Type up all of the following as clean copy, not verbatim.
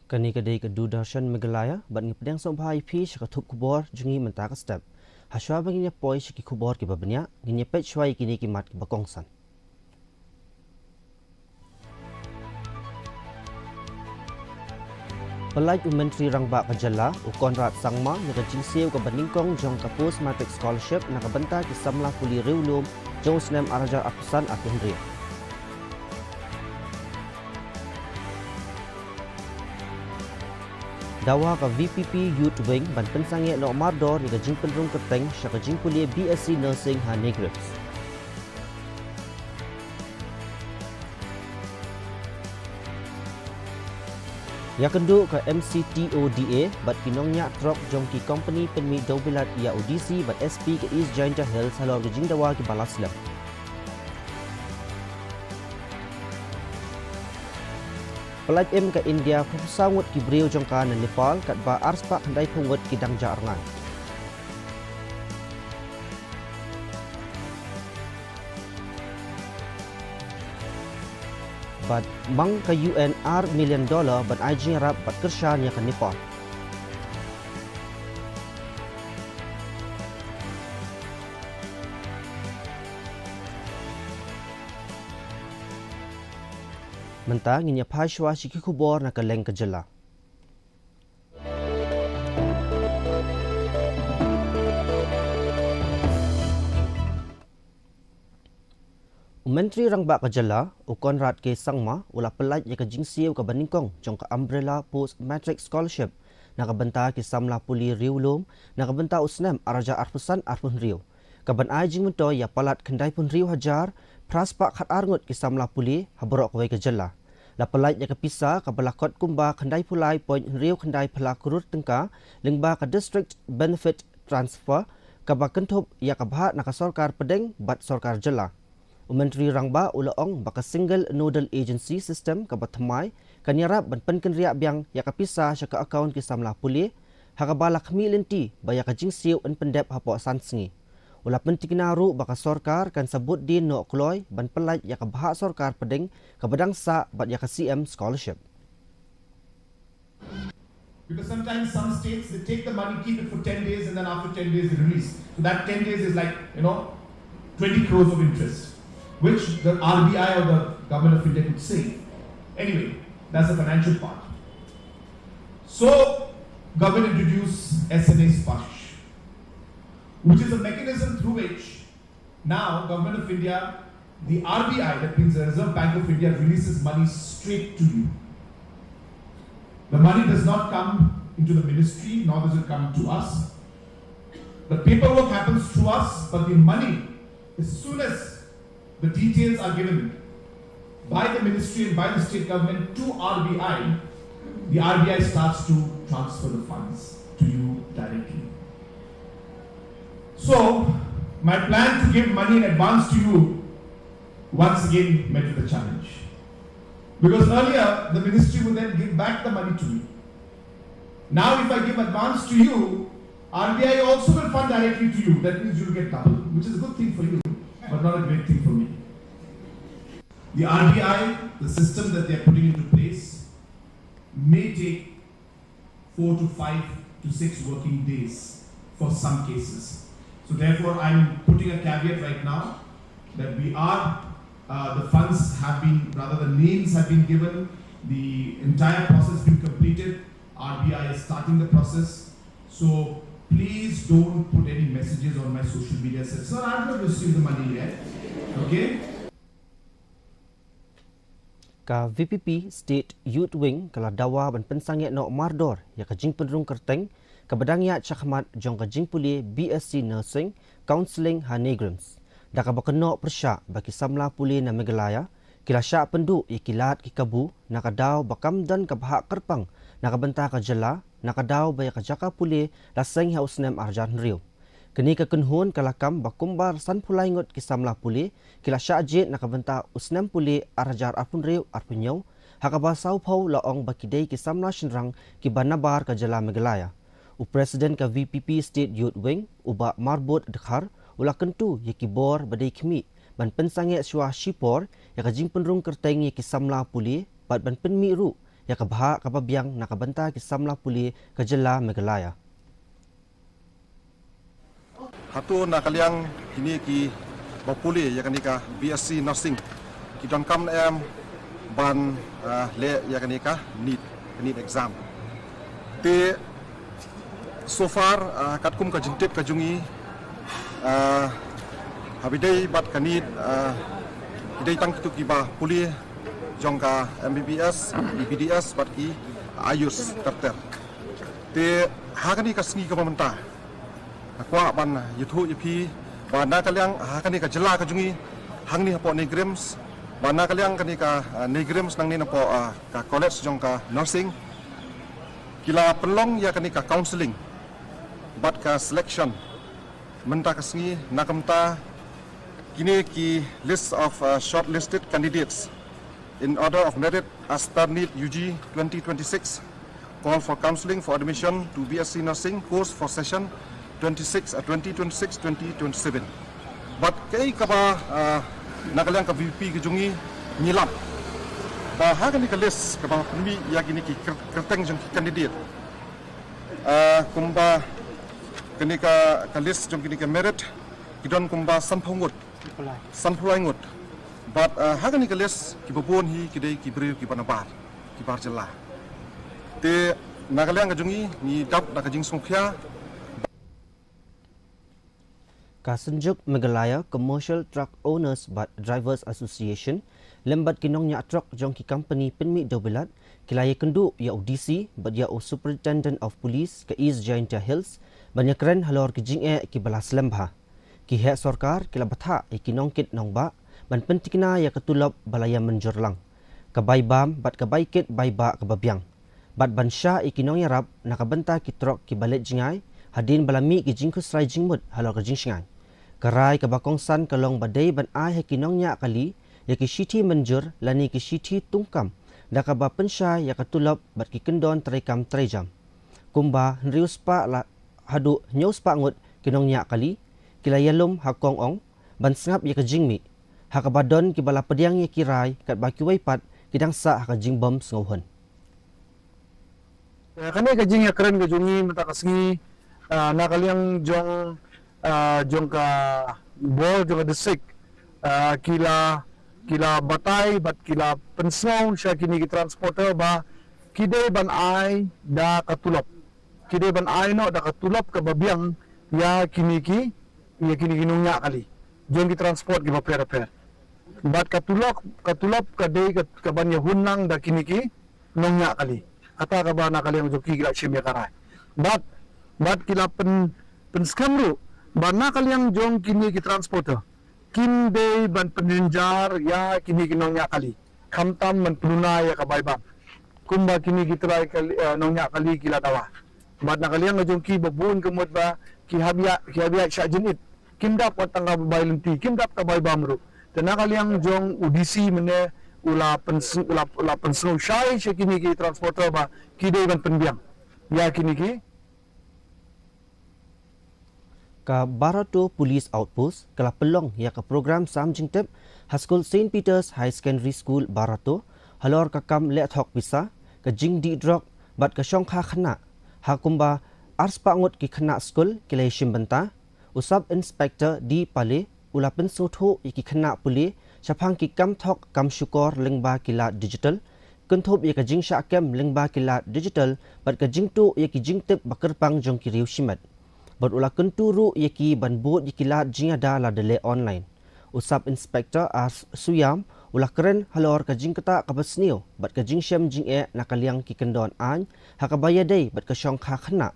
Kani kadai ke Darshan Meghalaya, bat ni pedang sompai pi shakatuk Khubor jungi mentaka step. Haswa baginya poi shiki Khubor ki babanya, ginya pet shwai kini ki mat ki bakongsan. Pelaj Menteri Rangba Kajala, Konrad Sangma, naka jingseu ke Baningkong jong ka post matric scholarship naka benta ki samla puli riulum jong snem arajar apusan atun ria. Dawa ka VPP Youth Wing ban pensange no mardor ni ka jing penrung keteng sya ka jing puli BSc Nursing ha Negrips. Ya kendu ke MCTODA bat kinongnya trok jong ki company penmi dobilat ya audisi bat SP ke East Giant Hills halor ke jing dawa ki balaslam. Pelaj M ke India sangut ki beriu jong ka na Nepal kat ba arspa handai pungut ki dang jarangan. Bat mang ke UN $1 million bat ajing rap bat kershan ya ke Nepal. Mentang inya phashwa shiki Khubor na kaleng kajala. Menteri Rangba Kajala, Konrad K. Sangma, ula pelaj ya ke jingsiu ke Baningkong jong ke umbrella post matric scholarship na kabenta ki samla puli riulum na kabenta usnem araja arpusan arpun riu. Kaban ajing mento ya palat kendai pun riu hajar praspa khat arngut ki samla puli haborok wai Kajala. La pelaj ya ke pisa ka balakot kumba kendai pulai point riu kendai pala kurut tengka lengba ka district benefit transfer ka bakentop ya ka bahat na ka sorkar pedeng bat sorkar jela. Menteri Rangba ulaong baka single nodal agency system ka batmai kanyarap ban penken riak biang ya ka pisa sya ka account ki samla puli hakabala khamilenti baya ka jingsiu en pendep hapo sansingi. Ula pentikinaru baka sorkar kan sabut din no kloy ban pelaj ya ka bahak sorkar pedeng ka badang sa bat ya ka CM scholarship. Because sometimes some states they take the money, keep it for 10 days and then after 10 days they release. So that 10 days is like, 20 crores of interest, which the RBI or the government of India could save. Anyway, that's the financial part. So, government introduced SNA Sparsh, which is a mechanism through which now government of India, the RBI, that means the Reserve Bank of India, releases money straight to you. The money does not come into the ministry, nor does it come to us. The paperwork happens through us, but the money, as soon as the details are given by the ministry and by the state government to RBI, the RBI starts to transfer the funds to you directly. So, my plan to give money in advance to you once again met with a challenge. Because earlier, the ministry would then give back the money to me. Now, if I give advance to you, RBI also will fund directly to you. That means you will get double, which is a good thing for you, but not a great thing for me. The RBI, the system that they are putting into place, may take 4 to 5 to 6 working days for some cases. So therefore, I'm putting a caveat right now that we are, the funds have been, rather the names have been given, the entire process has been completed, RBI is starting the process. So please don't put any messages on my social media saying, sir, I've not received the money yet. Okay? Ka VPP State Youth Wing kala dawa ban pensange no mardor ya ka jing penrung kerteng ka badangya chakmat jong ka jing puli BSc Nursing Counseling ha Negrims. Da ka bakeno persya bagi samla puli na Meghalaya kila sya pendu ikilat ki kabu nakadaw bakam dan ka bahak kerpang nakabenta ka jela nakadaw baya ka jaka puli laseng ha usnem arjan riu. Kini ka kunhun kalakam bakumbar san pulai ngot ki samla puli kila sya jit nakabenta usnem puli arjar arpun riu arpunyo hakaba sau pau laong bakidei ki samla shinrang ki banabar ka jela Meghalaya. Presiden ka VPP State Youth Wing uba marbut dekhar ula kentu ye kibor badai khmi ban pensange shwa shipor ya ka jing penrung kerteng ye ki samla puli bat ban penmi ru ya kabha kababyang nakabanta ki samla puli ke jela Meghalaya. Hatu na kaliang ini ki bapuli ya kanika BSc nursing ki don kam em ban le ya kanika need exam te so far katkum ka jintip ka jungi habidai bat kanit idai tang tu ki ba puli jongka MBBS BPDS bat ki ayus terter te hakani ka sngi ka pemerintah akwa ban yuthu yipi bana kaliang hakani ka jela ka jungi hangni hapo negrims bana kaliang kani ka negrims nang ni napo ka college jong ka nursing kila pelong ya kani ka counseling bat ka selection menta kasngi nakamta kini ki list of shortlisted candidates in order of merit as per need UG 2026 call for counseling for admission to BSc nursing course for session 2026-2027. But kay kaba nakalang ka VP kejungi nyilam. Bahagan ni kalis kaba pumi yakini ki kerteng jong candidate. Kumba kini ka kalis jong kini ka merit kidon kumba samphangut. Sanpulangut. But hagan ni kalis ki babon hi kidai ki beri ki panabar ki barjela. Te nakalang kejungi ni dap nakajing songkhya Kasenjuk Meghalaya Commercial Truck Owners but Drivers Association lembat kinong nya truck jong ki company penmi dobelat kilaya kendu ya UDC but ya Superintendent of Police ke East Jaintia Hills banyak keren halor ki jinge ki balas lembha ki he sarkar kila batha kinong kit nongba ban pentikna ya ketulop balaya menjorlang kabai bam bat kabai kit baiba kababyang bat bansha ikinong yarap nakabanta ki truck ki balet jingai hadin balami ki jingkus rai jingmut halor ka jingsngai karai kabakong san kalong badai ban ai he kinong nya kali ya ki shiti menjur lani ki shiti tungkam da ka ba pensha ya katulop bat ki kendon trekam trejam kumba henrius pa la hadu nyos pa ngut kinong nya kali kilayalum hakong ong ban sngap ya ka jingmi hakabadon ki bala pediang ya kirai kat ba ki waipat kidang sa ka jingbom sngohon kani ka jing ya keren ka jungi mata kasngi nakaliang jong ka bol jong desik kila batay bat kila pensong siya kini ki transporter ba kide ban ai da katulop kide ban ai no da katulop ka babyang ya kini ginunya kali jong ki transport ki repair bat katulop ka day ka ban ya hunang da kini ki nongnya kali ata ka ba nakaliang jong ki gila shimya karai bat kila penskamru bana kaliang jong kini ki transporter kim day ban penjenjar ya kini kinongnya kali kamtam man penuna ya kabaybang kumba kini kitrai kali nongnya kali kila tawa bat na kaliang jong ki babun kemut ba ki habia syajinit kim dap watang bailenti kim dap kabaybamru dan kaliang jong UDC mene ula pensung syai kini ki transporter ba kidai ban penbiang ya kini ki ka Barato Police Outpost kala pelong ya ka program Sam Jingtep Haskul St. Peter's High Secondary School Barato halor ka kam le thok bisa ka jing di drok bat ka syong kha khana hakumba arspa ngot ki khana school kilay shimbanta usab inspector di pale ula pensotho ki khana puli chaphang ki kam thok kam shukor lengba kila digital kunthop ya ka jing sha kem lengba kila digital bat ka jingtu ya ki jingtep bakerpang jong ki riu shimat bat ula kenturu yaki banbut yikilat jingada la dele online usap inspector as suyam ula keren halor ka jingkata ka basnio bat ka jingsyam jinge nakaliang ki kendon an hakabaya dei bat ka syong kha khana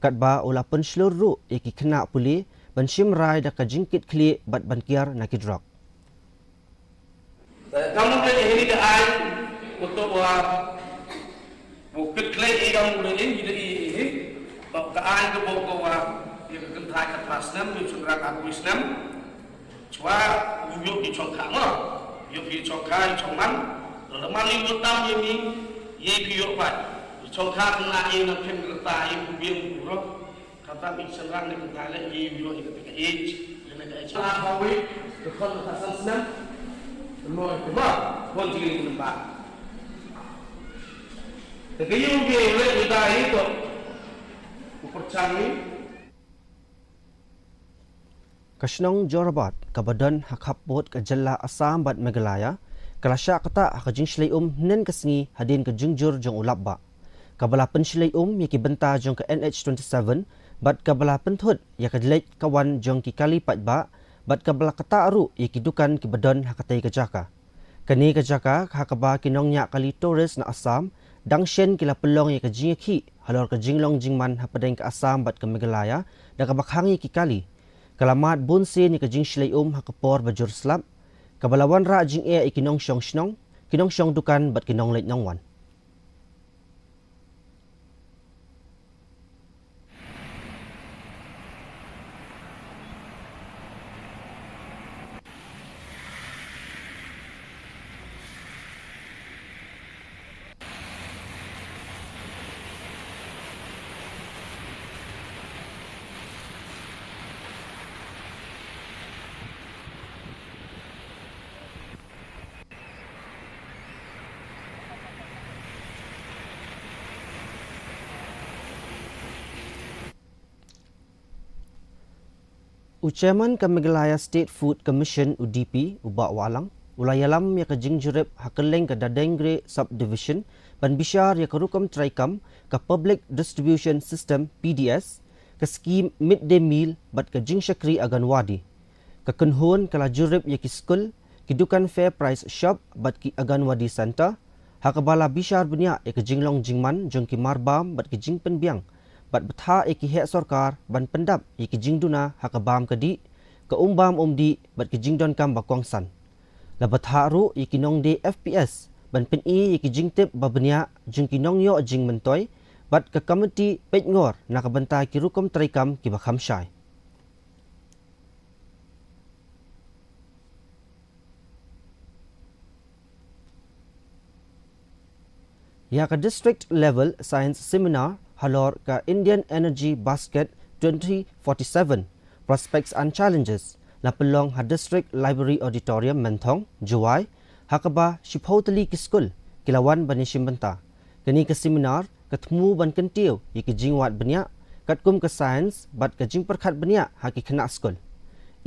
kat ba ula pen sluru yaki khana puli ban shim rai da ka jingkit kli bat ban kiar nakidrok kamu ke hiri da ai untuk wa bukit klei kamu le ini ka ai ke boko wa ye ke thai ka pasnam yu chungra ka kuisnam chwa yu ki chong kha ma yu ki chong kha chong man le man yu tam ye mi ye ki yu pa chong kha na ye na phem ka ta ye bu bien bu ro ka ta mi senrang ni ka le ye yu ye ka age le na ka cha ba wi ke khon ka san snam mo ke ba kon ji ni ba Tapi yung oleh kita itu percaya Kasnong Jorabat kabadan hakhapot ka jalla Assam bat Meghalaya kalasya kata hakajing slayum nen kasngi hadin ka jungjur jong ulabba kabalapan slayum yaki benta jong ka NH27 bat kabalapan thut yakadlek kawan jong ki kali patba bat kabala kata aru yaki dukan ki badan hakatai ka jaka kani ka jaka hakaba kinong nya kali tourist na Assam dangshen kila pelong yaka jingki halor ka jinglong jingman hapadeng ka Assam bat ka Meghalaya da kabakhangi ki kali Kalamat bunsi ni kajing slayum hakapor bajur slap. Kabalawan ra jing e ikinong syong shnong. Kinong syong dukan bat kinong leit nongwan. Ucaman ke Meghalaya State Food Commission UDP ubak walang ulayalam ya ke jingjurip hakeleng ke Dadengre Subdivision ban bishar ya ke rukam traikam ke Public Distribution System PDS ke skim midday meal bat ke jingsyakri aganwadi ke kenhun ke lajurip ya ke skul kidukan fair price shop bat ki aganwadi center hakabala bishar benya ya ke jinglong jingman jong ki marbam bat ke jingpen biang bat betha iki hek sarkar ban pendap iki jingduna hakabam kadi ke umbam umdi bat ke jingdon kam bakwangsan la betha ru iki nong de FPS ban pen i iki jingtip babnya jing kinong yo jing mentoy bat ke komiti pengor nak benta ki rukum traikam ki bakham syai ya ke district level science seminar halor ka Indian Energy Basket 2047 Prospects and Challenges la pelong ha District Library Auditorium Mentong Juwai hakaba shiphotali ki skul kilawan bani shimbenta kani ke seminar ketemu ban kentiu yiki jingwat benya katkum ke science bat ke jing perkhat benya haki kena skul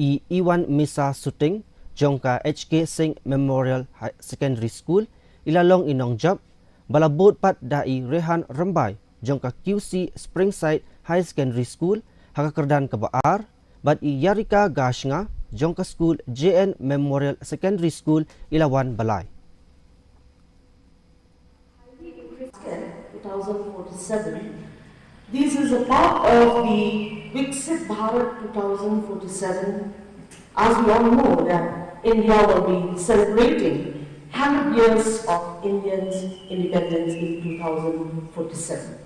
Iwan Misa Suting jongka HK Singh Memorial Secondary School ilalong inong job balabot pat dai Rehan Rembai jongka QC Springside High Secondary School hakakerdan ke Baar bat i Yarika Gashnga jongka school JN Memorial Secondary School Ilawan Balai 2047. This is a part of the Viksit Bharat 2047. As we all know that India will be celebrating 100 years of Indians' independence in 2047.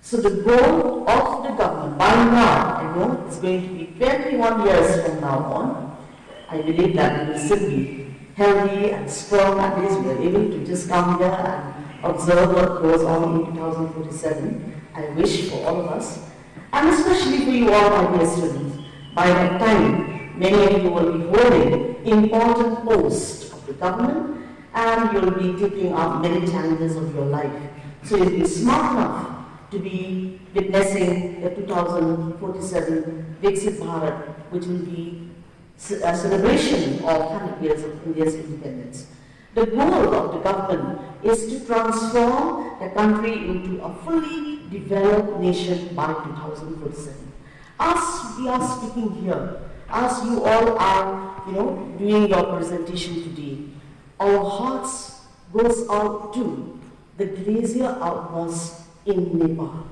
So the goal of the government by now, I know it's going to be 21 years from now on. I believe that we will still be healthy and strong, at least we are able to just come here and observe what goes on in 2047. I wish for all of us, and especially for you all, my dear students. By that time, many of you will be holding important posts of the government, and you will be taking up many challenges of your life. So you'll be smart enough to be witnessing the 2047 Viksit Bharat, which will be a celebration of 100 years of India's independence. The goal of the government is to transform the country into a fully developed nation by 2047. As we are speaking here, as you all are, doing your presentation today, our hearts goes out to the glacier outburst in Nepal,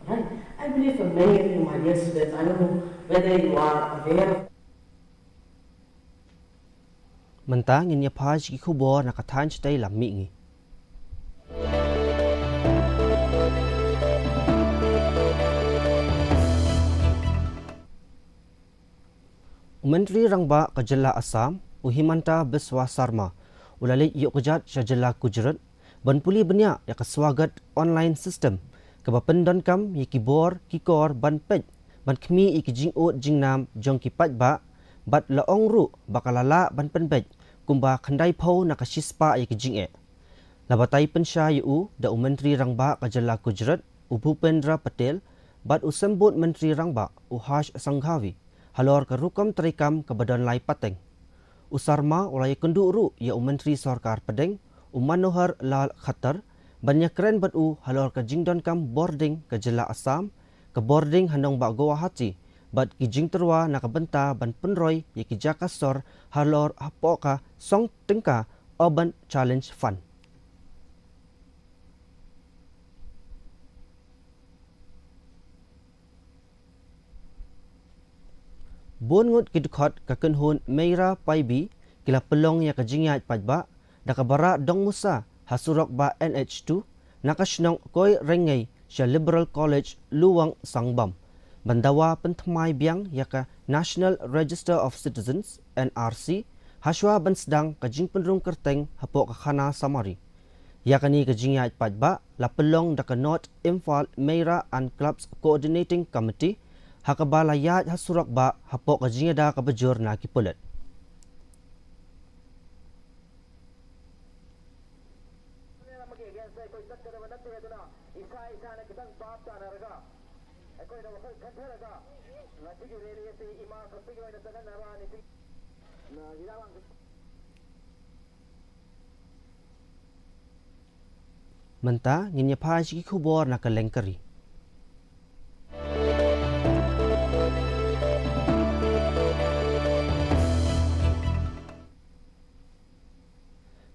right? I believe for many of you, my dear students, I don't know whether you are aware of mentang inya phaj ki khubor nakathan chtai lammi ngi Menteri Rangba Kajalla Assam Uhimanta Biswa Sarma ulali yok kejat Shajalla Gujarat ban puli benya ya keswagat online system kaba pendon kam yiki bor kikor ban pej ban khmi iki jing ot jing nam jong ki paj ba bat laong ru bakalala ban pen pej kumba khandai pho nakashispa yiki jing e Labatai pensya yu da Menteri Rangba Kajala Gujarat Bhupendra Patel bat usembut Menteri Rangba Hash Sanghavi halor ke rukam terikam ke badan lai pateng. Usarma ulai kendu ru ya Menteri Sarkar Pedeng Manohar Lal Khatar banyak keren bat halor ke jingdon kam boarding ke Jela Assam ke boarding handong ba Guwahati bat ki jing terwa nak benta ban penroy ya ki jakasor halor apoka song tengka Urban Challenge Fund. Bon ngut kidkhot ka kenhun Meira Paibi kila pelong ya kajingyat pajba da kabara dong musa hasurok ba NH2 nakasnong koi rengai sya Liberal College Luwang Sangbam bandawa pentmai biang ya ka National Register of Citizens NRC haswa ban sedang kajing penrung kerteng hapok ka khana samari ya kani kajingyat pajba la pelong da ka North Imphal Meira and Clubs Coordinating Committee hakabala yat hasurak ba hapok kajingada kabajur na kipulat. Menta nginyapai si Khubor na kalengkari.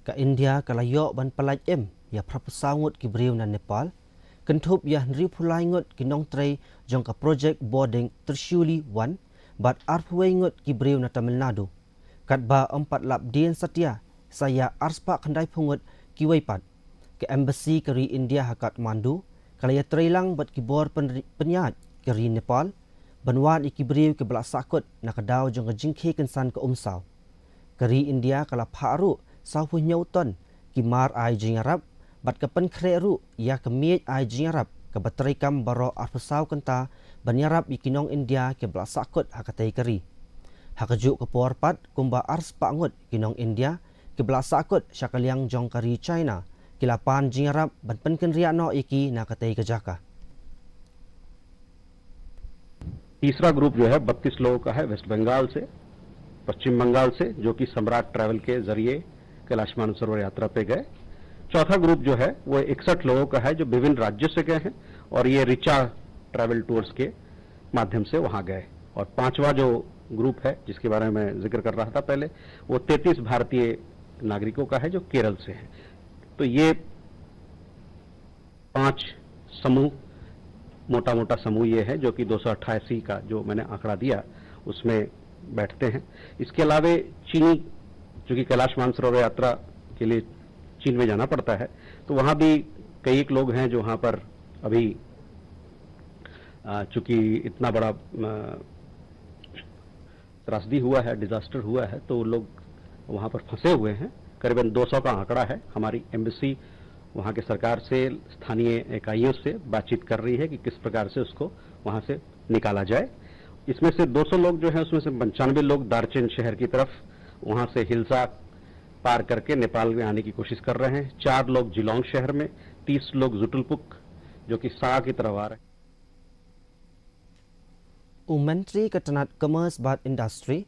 Ka India kalayok ban palaj ya prapasangut ki briu na Nepal kentup ya nri pulai ngut ki nong trei jong ka project boarding Trishuli 1 bat arpwei ngut ki briu na Tamil Nadu kat ba 4 lap dien satia saya arspa kandai pungut ki waipat ke embassy keri India ha Kathmandu kalaya treilang bat ki bor penyat keri Nepal banwat ki briu ke belak sakut na kadau jong ka jingkhe kensan ke umsau keri India kala pharu sau phu nyauton ki mar ai jing Arab bat ka pen khreru ya ka miet ai jing Arab ka batrai kam baro arpasau kenta banyarab ikinong India ke belak sakut hakatai keri hakaju ke porpat kumba ars pangut kinong India ke belak sakut syakaliang jong kari China kilapan jing Arab ban pen ken ria no iki na katai ke jaka. तीसरा ग्रुप जो है 32 लोगों का है वेस्ट बंगाल से, पश्चिम बंगाल से, जो कि सम्राट ट्रैवल के जरिए कैलाश मानसरोवर यात्रा पे गए। चौथा ग्रुप जो है वो 61 लोगों का है जो विभिन्न राज्यों से गए हैं और ये रिचा ट्रैवल टूर्स के माध्यम से वहां गए। और पांचवा जो ग्रुप है जिसके बारे में जिक्र कर रहा था पहले, वो 33 भारतीय नागरिकों का है जो केरल से हैं। तो ये 5 समूह, मोटा मोटा समूह ये है जो कि 288 का जो मैंने आंकड़ा दिया उसमें बैठते हैं। इसके अलावे चीनी, चूंकि कैलाश मानसरोवर यात्रा के लिए चीन में जाना पड़ता है, तो वहां भी कई एक लोग हैं जो वहां पर अभी चूंकि इतना बड़ा त्रासदी हुआ है, डिजास्टर हुआ है, तो लोग वहां पर फंसे हुए हैं। करीबन 200 का आंकड़ा है। हमारी एम्बेसी वहां के सरकार से, स्थानीय इकाइयों से बातचीत कर रही है कि किस प्रकार से उसको वहां से निकाला जाए। इसमें से 200 लोग जो हैं उसमें से 95 लोग दार्चीन शहर की तरफ वहां से हिल्सा पार करके नेपाल में आने की कोशिश कर रहे हैं। 4 लोग जिलोंग शहर में, 30 लोग जुटुलपुक जो कि सा की तरफ आ रहे हैं। Menteri Ketenat Commerce bat Industri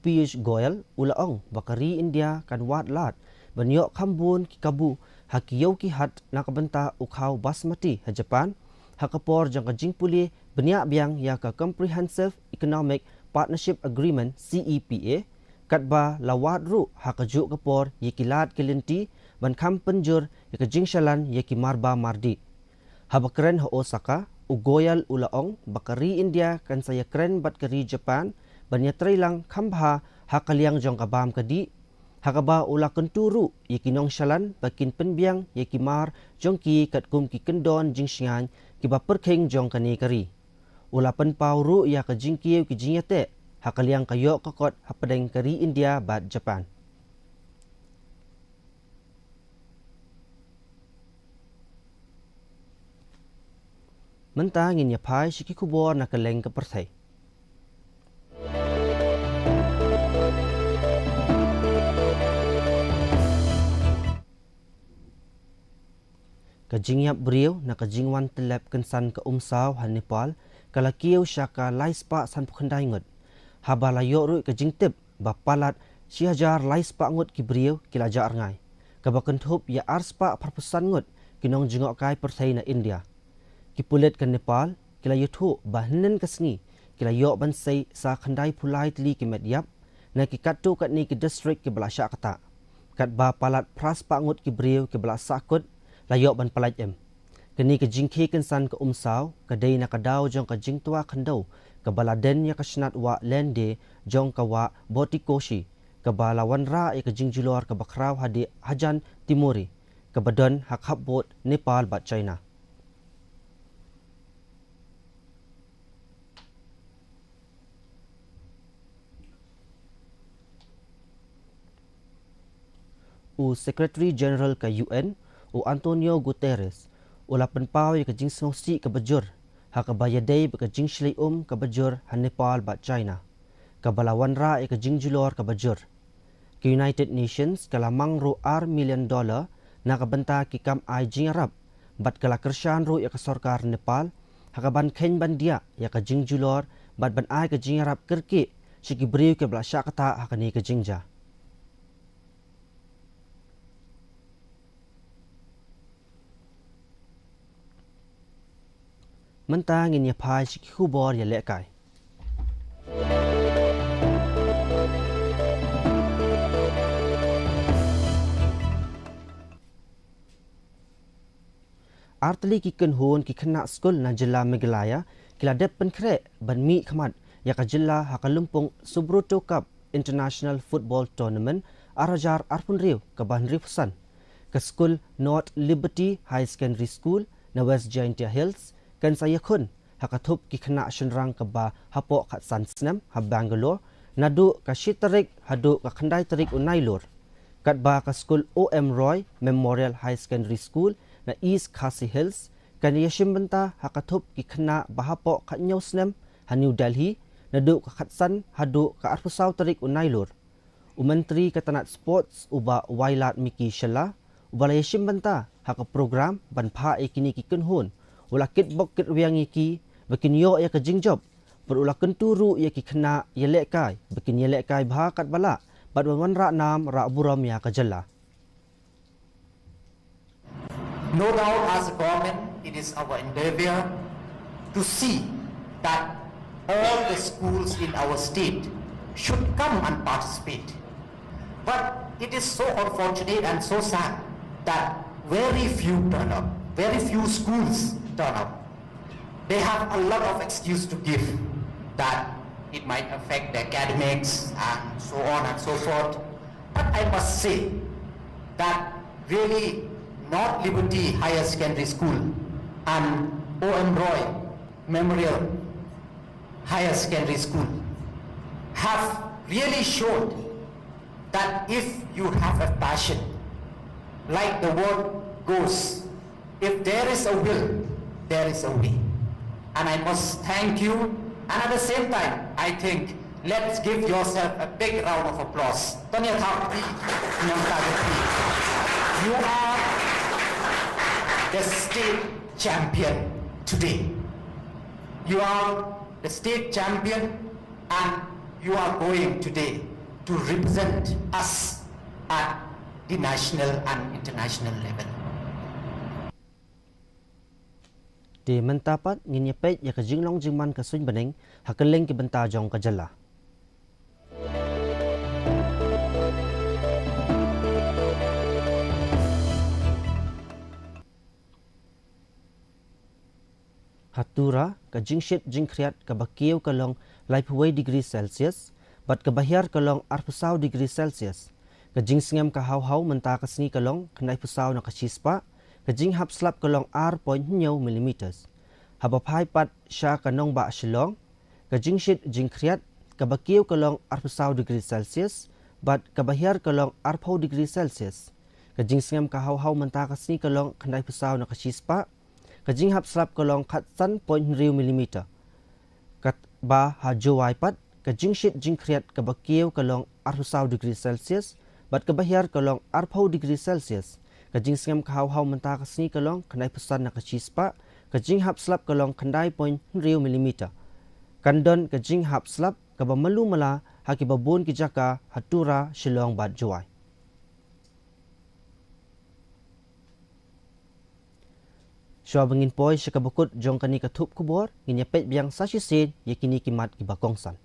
Piyush Goyal ulaong bakari India kan wat lat banyok kambun ki kabu hakiyau ki hat nakabenta ukhaw basmati ha Japan hakapor jang kajing puli benyak biang ya ka Comprehensive Economic Partnership Agreement CEPA katba lawat ru hakaju kapor yikilat kelenti ban kham penjur yakajing shalan yaki marba mardi habakren ha Osaka Ugoyal ulaong bakari India kan saya keren bat kari Japan banyatrai lang khambha hakaliang jong kabam kadi hakaba ula kenturu yakinong shalan bakin penbiang yakimar jongki kat kum ki kendon jing shingan ki ba perkheng jong kani kari ula pen pauru ya ka jingkiu ki jinyate hakaliang kayo kakot hapadeng kari India bat Japan. Mentang in yapai shiki Khubor na kaleng ka perthai. Kajingyap beriau na kajingwan telep kensan ke umsaw han Nepal kala kiau syaka laispa san pukhandai ngut. Haba layok rui kajingtip bapalat si hajar laispa ngut ki beriau kila jar ngai. Kabakan thup ya arspa perpesan ngut kinong jingok kai perthai na India. Kipulit ke Nepal kila yuthu bahnen kasni kila yok bansai sa khandai pulai tli ki medyap na ki katu kat ni ki district ki belasya kata. Kat ba palat praspa ngut ki beriau ki belasya sakut layok ban palaj em. Kini ke jingki kensan ke umsaw, kadai na kadau jong ke jingtua kandau, ke baladen ya kesnat wa lende jong ke wa botikoshi, ke balawan ra ya ke jingjulor ke bakrau hadi hajan timuri, ke badan hak habot Nepal bat China. Secretary General ke UN, Antonio Guterres, ula penpau ke jing snosi ke bejur, hak bayadai ke jing shlei ke bejur han Nepal bat China, ke balawan ra ke jing julor ke bejur. Ke United Nations ke lamang ro $1 million na ke benta ki kam ai jing Arab, bat ke la kershan ro ya ke sarkar Nepal, hak ban ken ban dia ya ke jing julor bat ban ai ke jing Arab kerki, siki beriu ke belasya kata hak ni ke jingja. Mentang in ya pai si Khubor ya lekai. Artli ki kenhun ki kena skul na jela Meghalaya kila dep penkre ban mi khamat ya ka jela hakalumpung Subroto Cup International Football Tournament arajar arpun riu ke ban rifusan ke skul North Liberty High Secondary School na West Giantia Hills kan saya kun hakatup ki kena shenrang ke ba hapok kat San Snam ha Bangalore nadu ka shitarik hadu ka khandai tarik unailur kat ba ka skul OM Roy Memorial High Secondary School na East Khasi Hills kan yashim benta hakatup ki kena ba hapok kat New Snam ha New Delhi nadu ka khatsan hadu ka arpusau tarik unailur Menteri Ketanat Sports uba Wailat Miki Shela uba yashim benta hak program ban pha ikini ki kunhun ula kit bok kit wiang iki bikin yo ya ke jingjob perula kenturu ya ki kena ya lekai bikin ya lekai bha kat bala bad wan ra nam ra buram ya ke jela. No doubt as a government it is our endeavor to see that all the schools in our state should come and participate, but it is so unfortunate and so sad that very few turn up, very few schools turn up. They have a lot of excuse to give that it might affect the academics and so on and so forth. But I must say that really North Liberty Higher Secondary School and OM Roy Memorial Higher Secondary School have really shown that if you have a passion, like the word goes, if there is a will, there is a way. And I must thank you, and at the same time, I think, let's give yourself a big round of applause. You are the state champion today. You are the state champion, and you are going today to represent us at the national and international level. Di mentapat nginyepet ya ke jinglong jingman ke sun bening hakeleng ki benta jong ke jela. Hatura ke jingshit jingkriat ke bakiau kalong laipuai degree Celsius bat ke bahiar kalong arpusau degree Celsius ke jingsngem ke hau-hau menta ke sni kalong kenai pusau na ke chispa kajing hap slap kalong R.9 mm. Habapai pat sya kanong ba shilong, kajing shit jing kriat, kabakiw kalong R degree Celsius, bat kabahyar kalong R degree Celsius. Kajing singam kahaw-haw mantakas ni kalong kanday pusaw na kasispa, kajing hap slap kalong katsan 0.3 mm. Kat ba hajo pat, kajing shit jing kriat kabakiw kalong R degree Celsius, bat kabahyar kalong R degree Celsius. kajing sengam kahau-hau mentah kesni kalong kendai pesan nak kecispa kajing hap slap kalong kendai point riu milimeter. Kandon kajing hap slap kaba melu mala haki babun kijaka hatura shilong bad juai. Syua bengin poi syakabukut jong kani katup Khubor nginyapet biang sashi sen yakini kimat kibakongsan.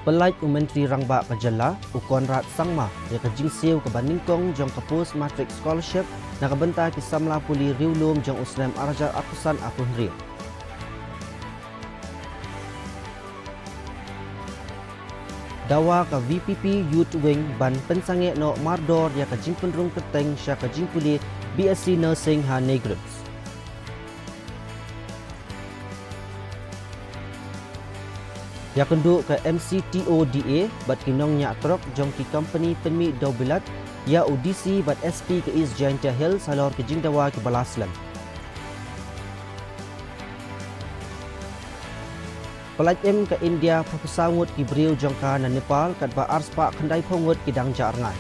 Pelait Menteri Rangba Kajala ukon rat sangma ya kajing siu ke Baningkong jong ke post matric scholarship nak benta ki samla puli riulum jong uslam arajar atusan apun riu. Dawa ke VPP Youth Wing ban pensange no mardor ya kajing penrung keteng sya kajing puli BSc Nursing ha Negrons. Ya kenduk ke MCTODA bat kinong nyak trok jong ki company penmi daubilat ya UDC bat SP ke East Giant Hill salor ke jing dawa ke Balaslan. Pelaj M ke India perpesangut ki beriu jong ka na Nepal kat ba arspa kendai pongut ki dang jarngai.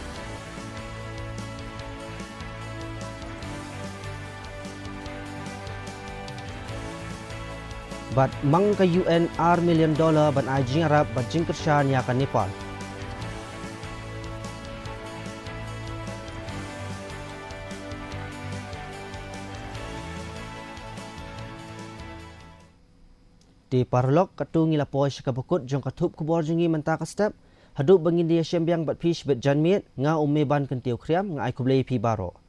Bat mang ke UN R $1 million ban ajing Arab bat jing kershan ya ke Nepal. Di parlok katu ngilapoi syakabukut jong katup Khubor jungi mentah ke step hadup bangin dia syembiang bat pish bet janmiet nga umme ban kentiu kriam nga ai kublei pi baro.